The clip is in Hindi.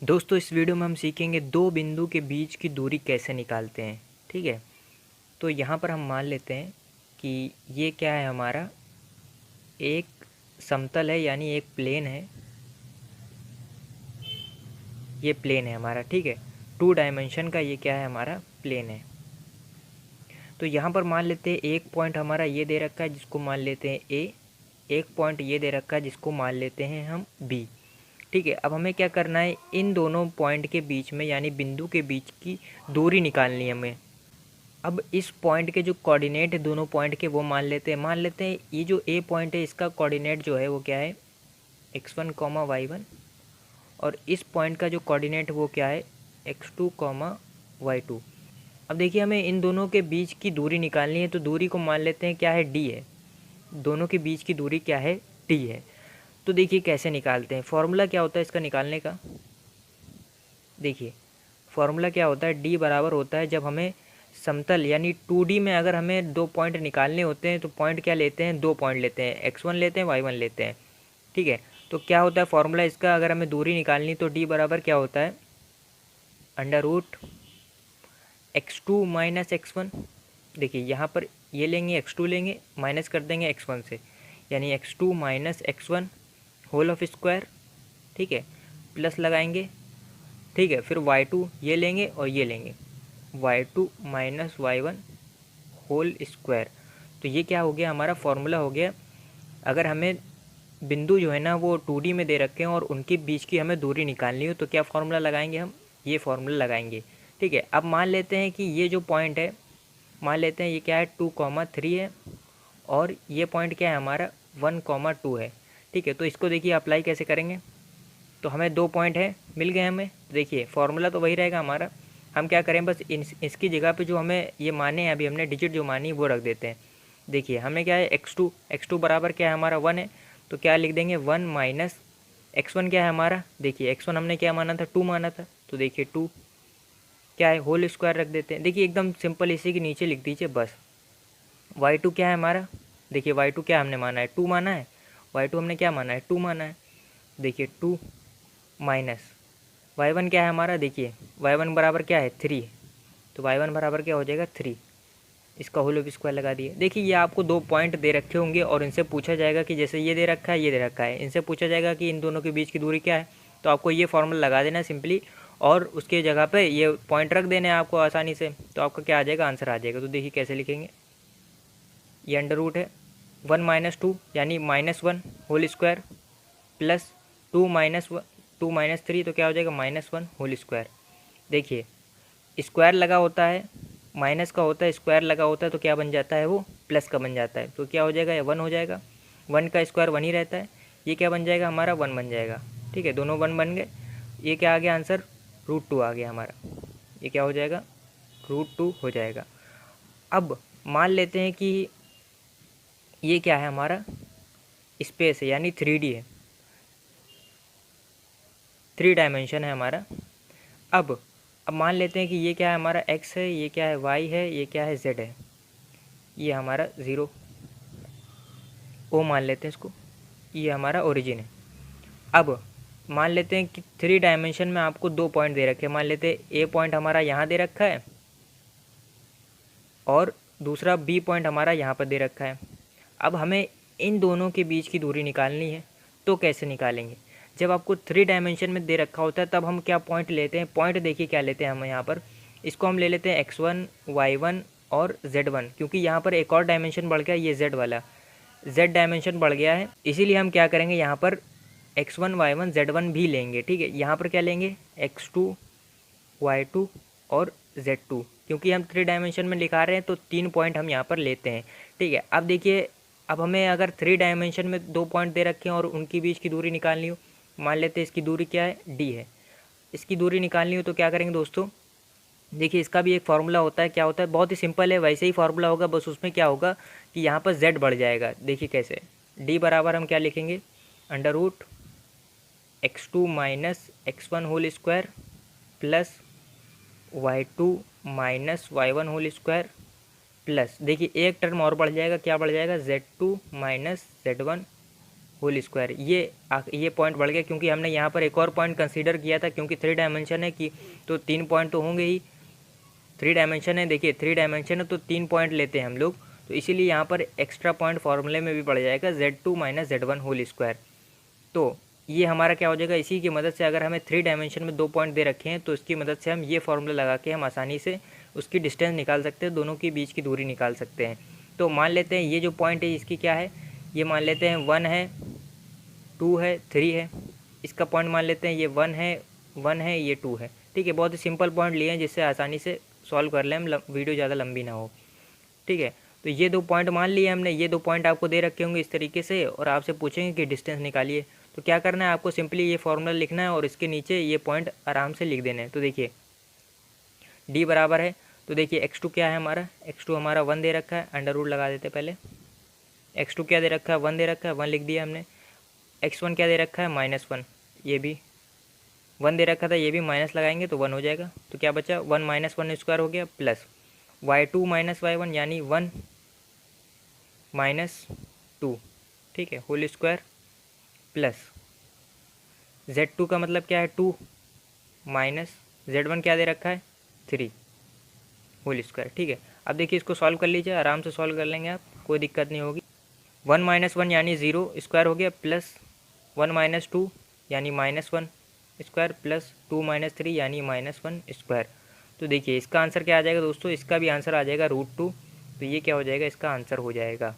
दोस्तों इस वीडियो में हम सीखेंगे दो बिंदु के बीच की दूरी कैसे निकालते हैं। ठीक है, तो यहाँ पर हम मान लेते हैं कि ये क्या है, हमारा एक समतल है, यानी एक प्लेन है। ये प्लेन है हमारा, ठीक है, 2 डायमेंशन का ये क्या है, हमारा प्लेन है। तो यहाँ पर मान लेते हैं एक पॉइंट हमारा ये दे रखा है जिसको मान लेते हैं ए, एक पॉइंट ये दे रखा है जिसको मान लेते हैं हम बी। ठीक है, अब हमें क्या करना है, इन दोनों पॉइंट के बीच में यानी बिंदु के बीच की दूरी निकालनी है हमें। अब इस पॉइंट के जो कोऑर्डिनेट है दोनों पॉइंट के वो मान लेते हैं ये जो ए पॉइंट है इसका कोऑर्डिनेट जो है वो क्या है, x1 कॉमा y1, और इस पॉइंट का जो कोऑर्डिनेट वो क्या है, x2 कॉमा y2। अब देखिए हमें इन दोनों के बीच की दूरी निकालनी है, तो दूरी को मान लेते हैं क्या है, d है। दोनों के बीच की दूरी क्या है, d है। तो देखिए कैसे निकालते हैं, फॉर्मूला क्या होता है इसका निकालने का। देखिए फॉर्मूला क्या होता है, d बराबर होता है, जब हमें समतल यानी 2D में अगर हमें दो पॉइंट निकालने होते हैं तो पॉइंट क्या लेते हैं, दो पॉइंट लेते हैं, x1 लेते हैं, y1 लेते हैं। ठीक है, तो क्या होता है फॉर्मूला इसका, अगर हमें दूरी निकालनी तो d बराबर क्या होता है, √x2 माइनस x1। देखिए यहाँ पर ये लेंगे x2 लेंगे, माइनस कर देंगे x1 से, यानी x2 minus x1 whole of square. ठीक है, प्लस लगाएंगे। ठीक है, फिर y2 ये लेंगे और ये लेंगे, y2 minus y1 whole square. तो ये क्या हो गया, हमारा फॉर्मूला हो गया। अगर हमें बिंदु जो है ना वो 2D में दे रखे हैं और उनके बीच की हमें दूरी निकालनी हो तो क्या फार्मूला लगाएंगे, हम ये फार्मूला लगाएंगे। ठीक है, अब मान लेते हैं कि ये जो पॉइंट है, मान लेते हैं ये क्या है, 2,3 है, और ये पॉइंट क्या है हमारा, 1,2 है। ठीक है, तो इसको देखिए अप्लाई कैसे करेंगे। तो हमें दो पॉइंट है मिल गए हमें, देखिए फार्मूला तो वही रहेगा हमारा। हम क्या करें, बस इसकी जगह पे जो हमें ये माने हैं, अभी हमने डिजिट जो मानी वो रख देते हैं। देखिए हमें क्या है, x2 बराबर क्या है हमारा 1 है, तो क्या लिख देंगे 1 माइनस x1 क्या है हमारा, देखिए x1 हमने क्या माना था, 2 माना था, तो देखिए 2 क्या है, होल स्क्वायर रख देते हैं। देखिए एकदम सिंपल, इसी के नीचे लिख दीजिए बस। y2 क्या है हमारा, देखिए y2 क्या हमने माना है, 2 माना है, y2 हमने क्या माना है, 2 माना है। देखिए 2 माइनस y1 क्या है हमारा, देखिए y1 बराबर क्या है, 3, तो y1 बराबर क्या हो जाएगा, 3। इसका होल ऑफ स्क्वायर लगा दिए। देखिए ये आपको दो पॉइंट दे रखे होंगे और इनसे पूछा जाएगा कि जैसे ये दे रखा है, ये दे रखा है, इनसे पूछा जाएगा कि इन दोनों के बीच की दूरी क्या है, तो आपको ये फॉर्मूला लगा देना सिंपली, और उसके जगह पे ये पॉइंट रख देने हैं आपको आसानी से, तो आपका क्या आ जाएगा, आंसर आ जाएगा। तो देखिए कैसे लिखेंगे, ये अंडर रूट है 1 माइनस 2 यानी -1 होल स्क्वायर, प्लस 2 माइनस 3 तो क्या हो जाएगा, -1 होल स्क्वायर। देखिए स्क्वायर लगा होता है, माइनस का होता है, स्क्वायर लगा होता है तो क्या बन जाता है, वो प्लस का बन जाता है, तो क्या हो जाएगा, 1 हो जाएगा। 1 का स्क्वायर 1 ही रहता है, ये क्या बन जाएगा हमारा, 1 बन जाएगा। ठीक है, दोनों 1 बन गए, ये क्या आ गया आंसर, √2 आ गया हमारा, ये क्या हो जाएगा, √2 हो जाएगा। अब मान लेते हैं कि ये क्या है हमारा, स्पेस है, यानी 3D है, 3 डायमेंशन है हमारा। अब मान लेते हैं कि ये क्या है हमारा, x है, ये क्या है, y है, ये क्या है, z है, ये हमारा 0 ओ मान लेते हैं इसको, ये हमारा ओरिजिन है। अब मान लेते हैं कि 3 डायमेंशन में आपको दो पॉइंट दे रखे हैं, मान लेते हैं ए पॉइंट हमारा यहाँ दे रखा है और दूसरा बी पॉइंट हमारा यहाँ पर दे रखा है। अब हमें इन दोनों के बीच की दूरी निकालनी है, तो कैसे निकालेंगे, जब आपको 3 डायमेंशन में दे रखा होता है तब हम क्या पॉइंट लेते हैं, पॉइंट देखिए क्या लेते हैं हम यहाँ पर, इसको हम ले लेते हैं x1 y1 और z1, क्योंकि यहाँ पर एक और डायमेंशन बढ़ गया, ये z वाला z डायमेंशन बढ़ गया है, इसीलिए हम क्या करेंगे, यहाँ पर x1 y1 z1 भी लेंगे। ठीक है, यहाँ पर क्या लेंगे, x2 y2 और z2, क्योंकि हम 3 डायमेंशन में लिखा रहे हैं तो 3 पॉइंट हम यहाँ पर लेते हैं। ठीक है, अब देखिए, अब हमें अगर 3 डायमेंशन में दो पॉइंट दे रखे हैं और उनके बीच की दूरी निकालनी हो, मान लेते हैं इसकी दूरी क्या है, d है, इसकी दूरी निकालनी हो तो क्या करेंगे दोस्तों, देखिए इसका भी एक फार्मूला होता है, क्या होता है, बहुत ही सिंपल है, वैसे ही फार्मूला होगा, बस उसमें क्या होगा कि यहाँ पर z बढ़ जाएगा। देखिए कैसे, d बराबर हम क्या लिखेंगे, √x2 minus x1 whole square plus y2 minus y1 whole square, plus देखिए एक टर्म और बढ़ जाएगा, क्या बढ़ जाएगा, z2 minus z1 whole square. ये पॉइंट बढ़ गया क्योंकि हमने यहाँ पर एक और पॉइंट कंसीडर किया था, क्योंकि 3 डायमेंशन है कि तो 3 पॉइंट तो होंगे ही। 3 डायमेंशन है, देखिए 3 डायमेंशन है तो 3 पॉइंट लेते हैं हम लोग, तो इसीलिए यहाँ पर एक्स्ट्रा पॉइंट फार्मूले में भी बढ़ जाएगा Z2 minus Z1 whole square. तो ये हमारा क्या हो जाएगा, इसी की मदद से अगर हमें 3 डायमेंशन में 2 पॉइंट दे रखे हैं तो इसकी मदद से हम ये फार्मूला लगा के हम आसानी से उसकी डिस्टेंस निकाल सकते हैं, दोनों के बीच की दूरी निकाल सकते हैं। तो मान लेते हैं ये जो पॉइंट है इसकी क्या है, ये मान लेते हैं 1 है, 2 है, 3 है। इसका पॉइंट मान लेते हैं ये 1 है, ये 2 है। ठीक है, बहुत ही सिंपल पॉइंट लिए हैं जिससे आसानी से सॉल्व कर लें हम, वीडियो ज़्यादा लंबी ना हो। ठीक है, तो ये 2 पॉइंट मान लिए हमने। ये 2 पॉइंट आपको दे रखे होंगे इस तरीके से और आपसे पूछेंगे कि डिस्टेंस निकालिए। तो क्या करना है, आपको सिंपली ये फार्मूला लिखना है और इसके नीचे ये पॉइंट आराम से लिख देना है। तो देखिए d बराबर है, तो देखिए x2 क्या है हमारा, x2 हमारा 1 दे रखा है, अंडर रूट लगा देते पहले। x2 क्या दे रखा है, 1 दे रखा है, 1 लिख दिया हमने। x1 क्या दे रखा है, -1, ये भी 1 दे रखा था, ये भी माइनस लगाएंगे तो 1 हो जाएगा। तो क्या बचा, 1 माइनस 1 स्क्वायर हो गया, प्लस y2 माइनस y1 यानी 1 माइनस 2, ठीक है, होल स्क्वायर, प्लस Z2 का मतलब क्या है 2 माइनस Z1 क्या दे रखा है 3 होल स्क्वायर। ठीक है, अब देखिए इसको सॉल्व कर लीजिए, आराम से सॉल्व कर लेंगे आप, कोई दिक्कत नहीं होगी। 1 माइनस 1 यानी 0 स्क्वायर हो गया, प्लस 1 माइनस 2 यानी -1 स्क्वायर, प्लस 2 माइनस 3 यानी -1 स्क्वायर। तो देखिए इसका आंसर क्या आ जाएगा दोस्तों, इसका भी आंसर आ जाएगा √2। तो ये क्या हो जाएगा, इसका आंसर हो जाएगा।